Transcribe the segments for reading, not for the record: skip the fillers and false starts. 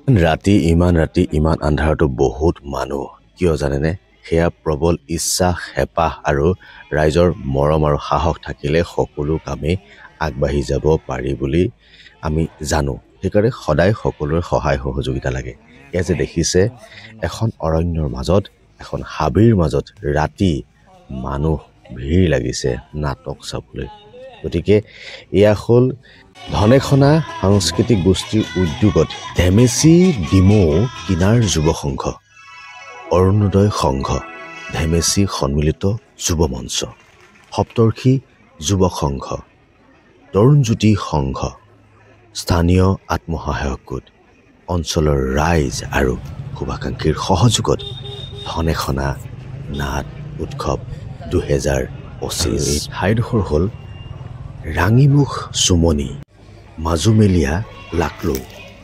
ৰাতি ইমান আন্ধাৰতো বহুত মানুহ কিয় জানেনে সেয়া প্ৰবল ইচ্ছা হেঁপাহ আৰু ৰাইজৰ মৰম আৰু সাহস থাকিলে সকলো কামেই আগবাঢ়ি যাব পাৰি বুলি আমি জানো সেইকাৰণে সদায় সকলোৰে সহায় সহযোগিতা লাগে এয়া যে দেখিছে এখন অৰণ্যৰ মাজত এখন হাবিৰ মাজত ৰাতি মানুহ ভিৰ লাগিছে নাটক চাবলৈ গতিকে এয়া হ'ল ধনেখনা সাংস্কৃতিক গোষ্ঠীৰ উদ্যোগত ধেমেচি ডিমৌ কিনাৰ যুৱ সংঘ অৰুণোদয় সংঘ ধেমেচি সন্মিলিত যুৱ মঞ্চ সপ্তৰ্ষি যুৱ সংঘ তৰুণজ্যোতি সংঘ স্থানীয় আত্মসহায়ক গোট অঞ্চলৰ ৰাইজ আৰু শুভাকাংক্ষীৰ সহযোগত ধনেখনা নাট উৎসৱ 2025 এই ঠাইডোখৰ হ'ল ৰাঙিমুখ চুমনি মাজুমেলীয়া লাকলৌ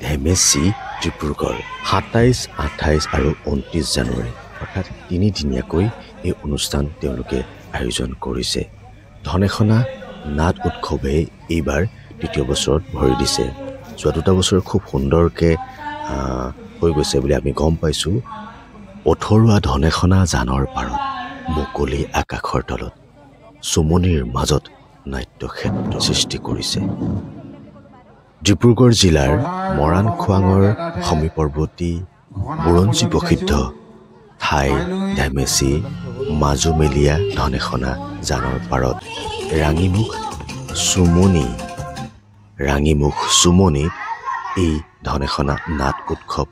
ধেমেচি ডিব্ৰুগড় 27, 28 আৰু 29 জানুৱাৰী অৰ্থাৎ 3 দিনীয়াকৈ এই অনুষ্ঠান তেওঁলোকে আয়োজন কৰিছে ধনেখনা নাট উৎসৱে এইবাৰ দ্বিতীয় বছৰত ভৰি দিছে যোৱা দুটা বছৰ খুব সুন্দৰকৈ হৈ গৈছে বুলি আমি গম পাইছোঁ পথৰুৱা ধনেখনা জানৰ পাৰত মুকলি আকাশৰ তলত চুমনিৰ মাজত নাট্যক্ষেত্ৰ সৃষ্টি কৰিছে ডিব্ৰুগড় জিলাৰ মৰাণ খোৱাঙৰ সমীপৱৰ্তী বুৰঞ্জী প্ৰসিদ্ধ ঠাই ধেমেচি মাজুমেলীয়া ধনেখনা জানৰ পাৰত ৰাঙিমুখ চুমনিত এই ধনেখনা নাট উৎসৱ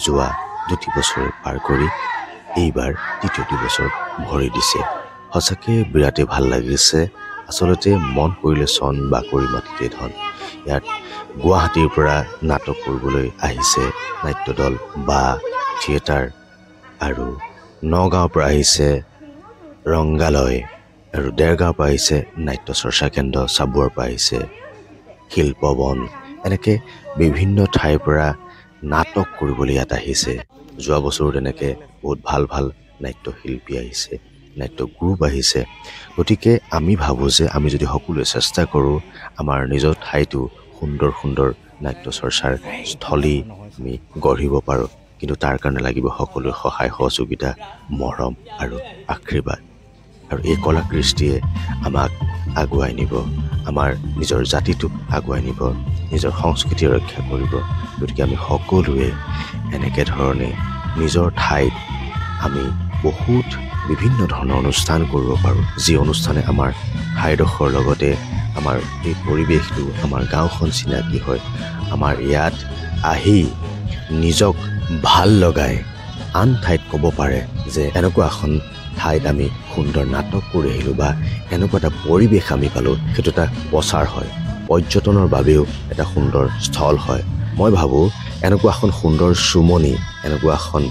যোৱা 2 বছৰ পাৰ কৰি এইবাৰ তৃতীয়টি বছৰ ভৰি দিছে সঁচাকৈ বিৰাটেই ভাল লাগিছে আচলতে মন কৰিলে চন বাকৰি মাটিতে ধন ইয়াত গুৱাহাটীৰ পৰা নাটক কৰিবলৈ আহিছে নাট্যদল বা থিয়েটাৰ আৰু নগাঁৱৰ পৰা আহিছে ৰংগালয় আৰু দেৰগাঁৱৰ পৰা আহিছে নাট্য চৰ্চা কেন্দ্ৰ চাবুৱাৰ পৰা আহিছে শিল্পবন এনেকৈ বিভিন্ন ঠাইৰ পৰা নাটক কৰিবলৈ ইয়াত আহিছে যোৱা বছৰো তেনেকৈ বহুত ভাল নাট্যশিল্পী আহিছে নাট্য গ্ৰুপ আহিছে গতিকে আমি ভাবোঁ যে আমি যদি সকলোৱে চেষ্টা কৰোঁ আমাৰ নিজৰ ঠাইটো সুন্দৰ নাট্য চৰ্চাৰ স্থলী আমি গঢ়িব পাৰোঁ কিন্তু তাৰ কাৰণে লাগিব সকলোৰে সহায় সহযোগিতা মৰম আৰু আশীৰ্বাদ আৰু এই কলা কৃষ্টিয়ে আমাক আগুৱাই নিব আমাৰ নিজৰ জাতিটোক আগুৱাই নিব নিজৰ সংস্কৃতি ৰক্ষা কৰিব গতিকে আমি সকলোৱে এনেকৈ ধৰণে নিজৰ ঠাইত আমি বহুত বিভিন্ন ধৰণৰ অনুষ্ঠান কৰিব পাৰোঁ যি অনুষ্ঠানে আমাৰ ঠাইডোখৰ লগতে আমাৰ এই পৰিৱেশটো আমাৰ গাঁওখন চিনাকি হয় আমাৰ ইয়াত আহি নিজক ভাল লগাই আন ঠাইত ক'ব পাৰে যে এনেকুৱা এখন ঠাইত আমি সুন্দৰ নাটক কৰি আহিলোঁ বা এনেকুৱা এটা পৰিৱেশ আমি পালোঁ সেইটো এটা প্ৰচাৰ হয় পৰ্যটনৰ বাবেও এটা সুন্দৰ স্থল হয় মই ভাবোঁ এনেকুৱা এখন সুন্দৰ চুমনি এনেকুৱা এখন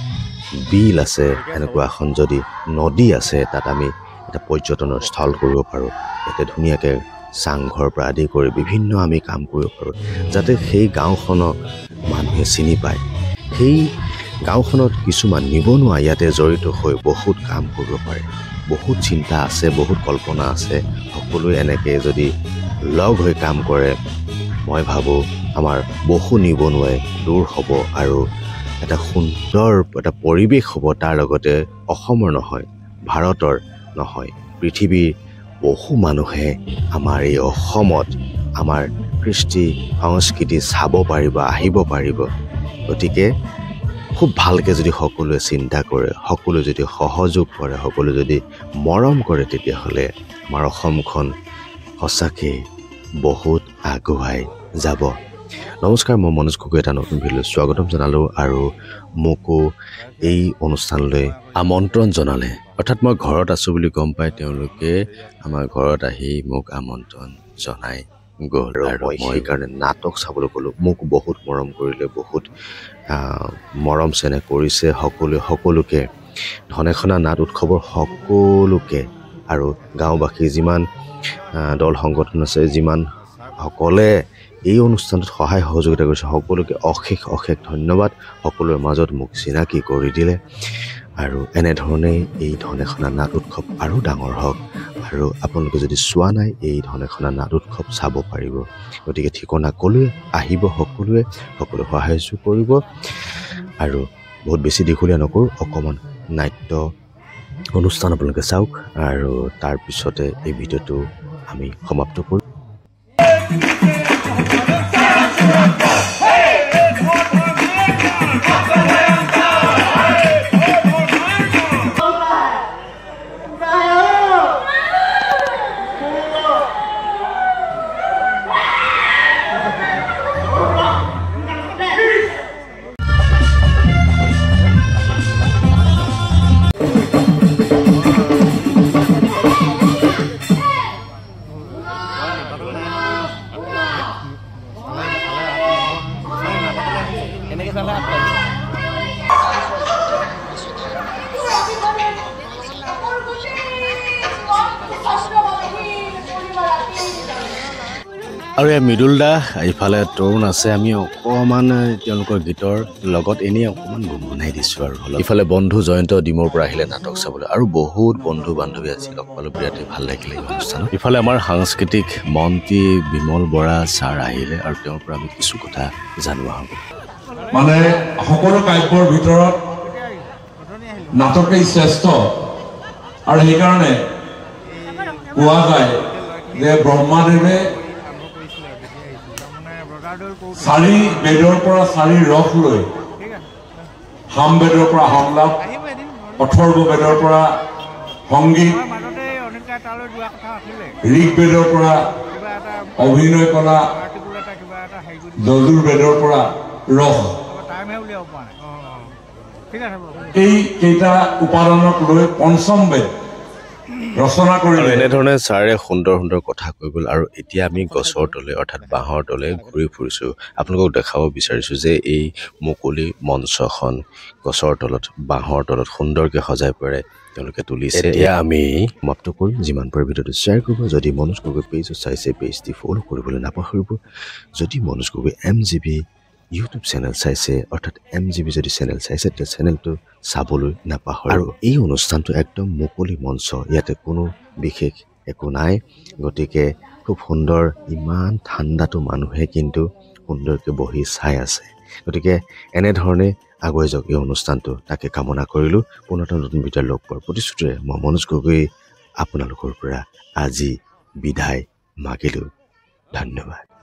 বিল আছে এনেকুৱা এখন যদি নদী আছে তাত আমি এটা পৰ্যটনৰ স্থল কৰিব পাৰোঁ ইয়াতে ধুনীয়াকৈ চাংঘৰ পৰা আদি কৰি বিভিন্ন আমি কাম কৰিব পাৰোঁ যাতে সেই গাঁওখনক মানুহে চিনি পায় সেই গাঁওখনত কিছুমান নিবনুৱা ইয়াতে জড়িত হৈ বহুত কাম কৰিব পাৰে বহুত চিন্তা আছে বহুত কল্পনা আছে সকলোৱে এনেকৈ যদি লগ হৈ কাম কৰে মই ভাবোঁ আমাৰ বহু নিবনুৱাই দূৰ হ'ব আৰু এটা সুন্দৰ এটা পৰিৱেশ হ'ব তাৰ লগতে অসমৰ নহয় ভাৰতৰ নহয় পৃথিৱীৰ বহু মানুহে আমাৰ এই অসমত আমাৰ কৃষ্টি সংস্কৃতি চাব পাৰিব আহিব পাৰিব গতিকে খুব ভালকৈ যদি সকলোৱে চিন্তা কৰে সকলোৱে যদি সহযোগ কৰে সকলোৱে যদি মৰম কৰে তেতিয়াহ'লে আমাৰ অসমখন সঁচাকৈ বহুত আগুৱাই যাব নমস্কাৰ মই মনোজ গগৈ এটা নতুন ভিডিঅ'লৈ স্বাগতম জনালোঁ আৰু মোকো এই অনুষ্ঠানলৈ আমন্ত্ৰণ জনালে অৰ্থাৎ মই ঘৰত আছোঁ বুলি গম পাই তেওঁলোকে আমাৰ ঘৰত আহি মোক আমন্ত্ৰণ জনাই গ'ল আৰু মই সেইকাৰণে নাটক চাবলৈ গ'লোঁ মোক বহুত মৰম কৰিলে বহুত মৰম চেনেহ কৰিছে সকলোকে ধনেখনা নাট উৎসৱৰ সকলোকে আৰু গাঁওবাসী যিমান দল সংগঠন আছে যিমান সকলে এই অনুষ্ঠানত সহায় সহযোগিতা কৰিছে সকলোকে অশেষ ধন্যবাদ সকলোৰে মাজত মোক চিনাকি কৰি দিলে আৰু এনেধৰণেই এই ধনেখনা নাট উৎসৱ আৰু ডাঙৰ হওক আৰু আপোনালোকে যদি চোৱা নাই এই ধনেখনা নাট উৎসৱ চাব পাৰিব গতিকে ঠিকনা ক'লৈ আহিব সকলোৱে সহায় কৰিব আৰু বহুত বেছি দীঘলীয়া নকৰোঁ অকণমান নাট্য অনুষ্ঠান আপোনালোকে চাওক আৰু তাৰপিছতে এই ভিডিঅ'টো আমি সমাপ্ত কৰোঁ আৰু এই মৃদুল দা ইফালে তৰুণ আছে আমি অকণমান তেওঁলোকৰ গীতৰ লগত এনেই অকণমান গুণগুণাই দিছোঁ আৰু ইফালে বন্ধু জয়ন্ত ডিমৰ পৰা আহিলে নাটক চাবলৈ আৰু বহুত বন্ধু বান্ধৱী আছিল লগ পালোঁ বিৰাটেই ভাল লাগিলে এই অনুষ্ঠানত ইফালে আমাৰ সাংস্কৃতিক মন্ত্ৰী বিমল বৰা ছাৰ আহিলে আৰু তেওঁৰ পৰা আমি কিছু কথা জানোৱা হ'ব মানে সকলো কাব্যৰ ভিতৰত নাটকেই শ্ৰেষ্ঠ আৰু সেইকাৰণে কোৱা যায় যে ব্ৰহ্মাদেৱে 4 বেদৰ পৰা 4 ৰস লৈ সাম বেদৰ পৰা সংলাপ অথৰ্ব বেদৰ পৰা সংগীত ঋক বেদৰ পৰা অভিনয় কলা যজুৰ বেদৰ পৰা ৰস এই কেইটা উপাদানক লৈ পঞ্চম বেদ ৰচনা কৰিলে এনেধৰণে ছাৰে সুন্দৰ সুন্দৰ কথা কৈ গ'ল আৰু এতিয়া আমি গছৰ তলে অৰ্থাৎ বাঁহৰ তলে ঘূৰি ফুৰিছোঁ আপোনালোকক দেখাব বিচাৰিছোঁ যে এই মুকলি মঞ্চখন গছৰ তলত বাঁহৰ তলত সুন্দৰকৈ সজাই পৰাই তেওঁলোকে তুলিছে এতিয়া আমি সমাপ্ত কৰিম যিমান পাৰে ভিডিঅ'টো শ্বেয়াৰ কৰিব যদি মনোজ গগৈ পেজত চাইছে পেজটি ফ'ল' কৰিবলৈ নাপাহৰিব যদি Manoj Gogoi MGB YouTube channel চাইছে অৰ্থাৎ MGB যদি চেনেল চাইছে তেতিয়া চেনেলটো চাবলৈ নাপাহৰিব আৰু এই অনুষ্ঠানটো একদম মুকলি মঞ্চ ইয়াতে কোনো বিশেষ একো নাই গতিকে খুব সুন্দৰ ইমান ঠাণ্ডাটো মানুহে কিন্তু সুন্দৰকৈ বহি চাই আছে গতিকে এনেধৰণে আগুৱাই যাওক এই অনুষ্ঠানটো তাকে কামনা কৰিলোঁ পুনৰ এটা নতুন ভিডিঅ' লগ পোৱাৰ প্ৰতিশ্ৰুতিৰে মই মনোজ গগৈ আপোনালোকৰ পৰা আজি বিদায় মাগিলোঁ ধন্যবাদ